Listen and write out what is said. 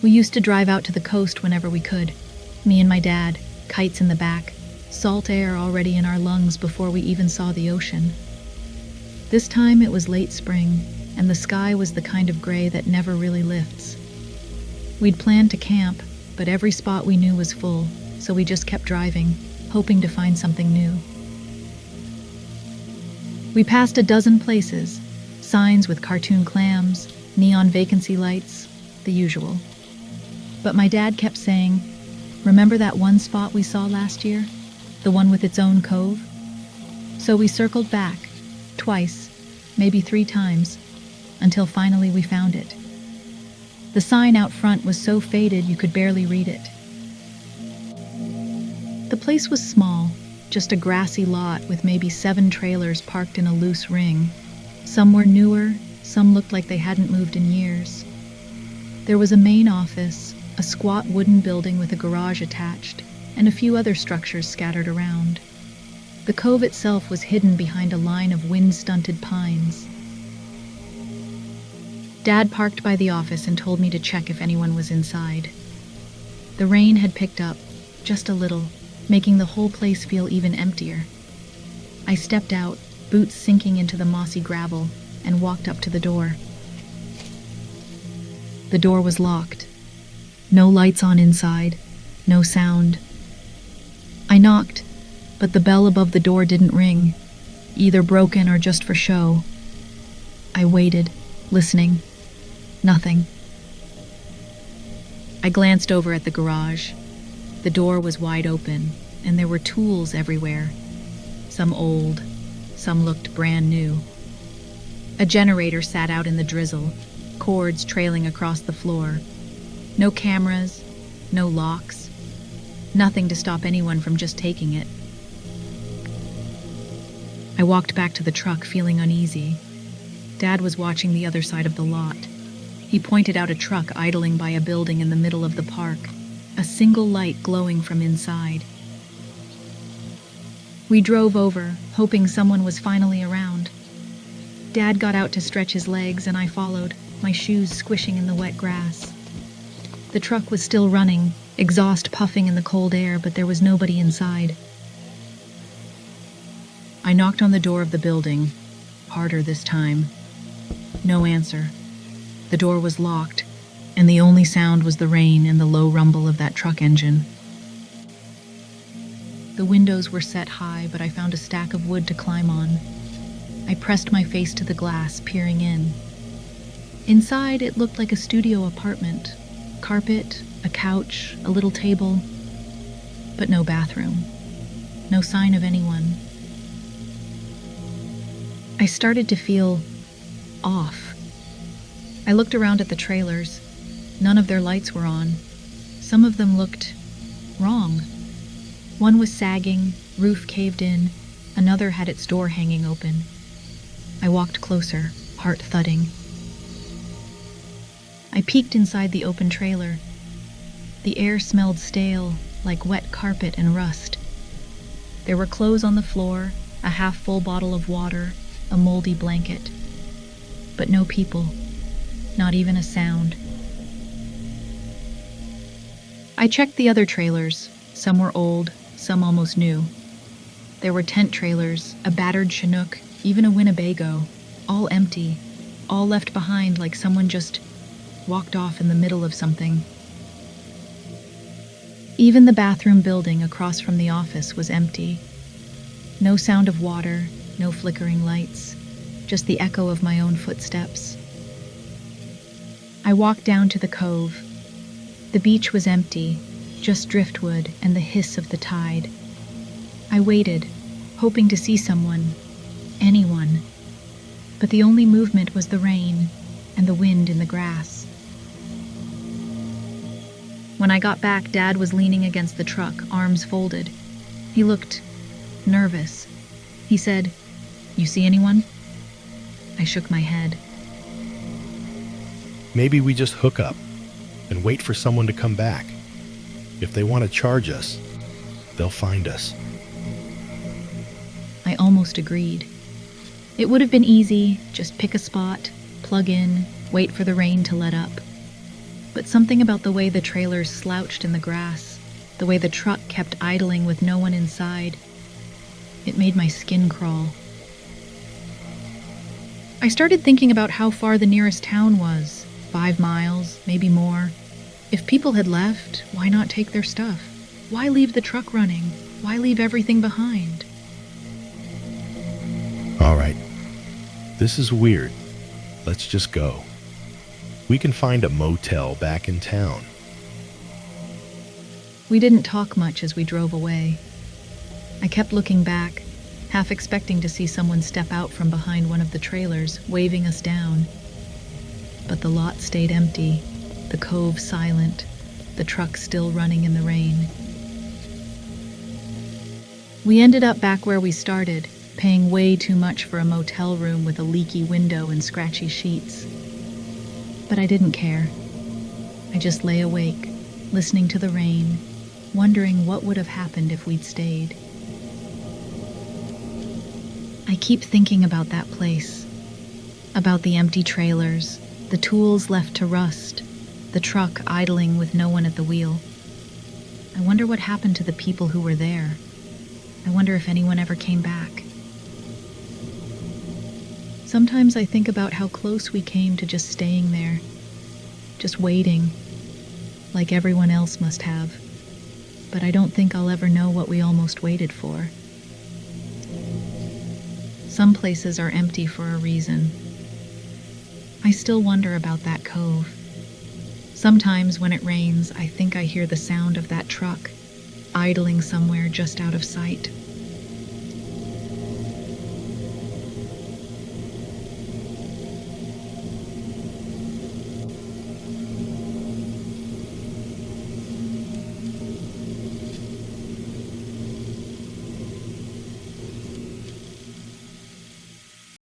We used to drive out to the coast whenever we could. Me and my dad, kites in the back, salt air already in our lungs before we even saw the ocean. This time it was late spring, and the sky was the kind of gray that never really lifts. We'd planned to camp, but every spot we knew was full, so we just kept driving, hoping to find something new. We passed a dozen places, signs with cartoon clams, neon vacancy lights, the usual. But my dad kept saying, "Remember that one spot we saw last year? The one with its own cove?" So we circled back, twice, maybe 3 times, until finally we found it. The sign out front was so faded you could barely read it. The place was small, just a grassy lot with maybe 7 trailers parked in a loose ring. Some were newer, some looked like they hadn't moved in years. There was a main office, a squat wooden building with a garage attached, and a few other structures scattered around. The cove itself was hidden behind a line of wind-stunted pines. Dad parked by the office and told me to check if anyone was inside. The rain had picked up, just a little, making the whole place feel even emptier. I stepped out, boots sinking into the mossy gravel, and walked up to the door. The door was locked. No lights on inside, no sound. I knocked, but the bell above the door didn't ring, either broken or just for show. I waited, listening. Nothing. I glanced over at the garage. The door was wide open, and there were tools everywhere. Some old, some looked brand new. A generator sat out in the drizzle, cords trailing across the floor. No cameras, no locks, nothing to stop anyone from just taking it. I walked back to the truck, feeling uneasy. Dad was watching the other side of the lot. He pointed out a truck idling by a building in the middle of the park, a single light glowing from inside. We drove over, hoping someone was finally around. Dad got out to stretch his legs, and I followed, my shoes squishing in the wet grass. The truck was still running, exhaust puffing in the cold air, but there was nobody inside. I knocked on the door of the building, harder this time. No answer. The door was locked, and the only sound was the rain and the low rumble of that truck engine. The windows were set high, but I found a stack of wood to climb on. I pressed my face to the glass, peering in. Inside, it looked like a studio apartment. Carpet, a couch, a little table, but no bathroom. No sign of anyone. I started to feel off. I looked around at the trailers. None of their lights were on. Some of them looked wrong. One was sagging, roof caved in. Another had its door hanging open. I walked closer, heart thudding. I peeked inside the open trailer. The air smelled stale, like wet carpet and rust. There were clothes on the floor, a half-full bottle of water, a moldy blanket. But no people, not even a sound. I checked the other trailers. Some were old, some almost new. There were tent trailers, a battered Chinook, even a Winnebago, all empty, all left behind like someone just walked off in the middle of something. Even the bathroom building across from the office was empty. No sound of water, no flickering lights, just the echo of my own footsteps. I walked down to the cove. The beach was empty, just driftwood and the hiss of the tide. I waited, hoping to see someone, anyone. But the only movement was the rain and the wind in the grass. When I got back, Dad was leaning against the truck, arms folded. He looked nervous. He said, "You see anyone?" I shook my head. Maybe we just hook up and wait for someone to come back. If they want to charge us, they'll find us. I almost agreed. It would have been easy, just pick a spot, plug in, wait for the rain to let up. but something about the way the trailers slouched in the grass, the way the truck kept idling with no one inside, it made my skin crawl. I started thinking about how far the nearest town was, 5 miles, maybe more. If people had left, why not take their stuff? Why leave the truck running? Why leave everything behind? All right. This is weird. Let's just go. We can find a motel back in town. We didn't talk much as we drove away. I kept looking back, half expecting to see someone step out from behind one of the trailers, waving us down. But the lot stayed empty, the cove silent, the truck still running in the rain. We ended up back where we started, paying way too much for a motel room with a leaky window and scratchy sheets. But I didn't care. I just lay awake, listening to the rain, wondering what would have happened if we'd stayed. I keep thinking about that place, about the empty trailers, the tools left to rust, the truck idling with no one at the wheel. I wonder what happened to the people who were there. I wonder if anyone ever came back. Sometimes I think about how close we came to just staying there, just waiting, like everyone else must have. But I don't think I'll ever know what we almost waited for. Some places are empty for a reason. I still wonder about that cove. Sometimes when it rains, I think I hear the sound of that truck idling somewhere just out of sight.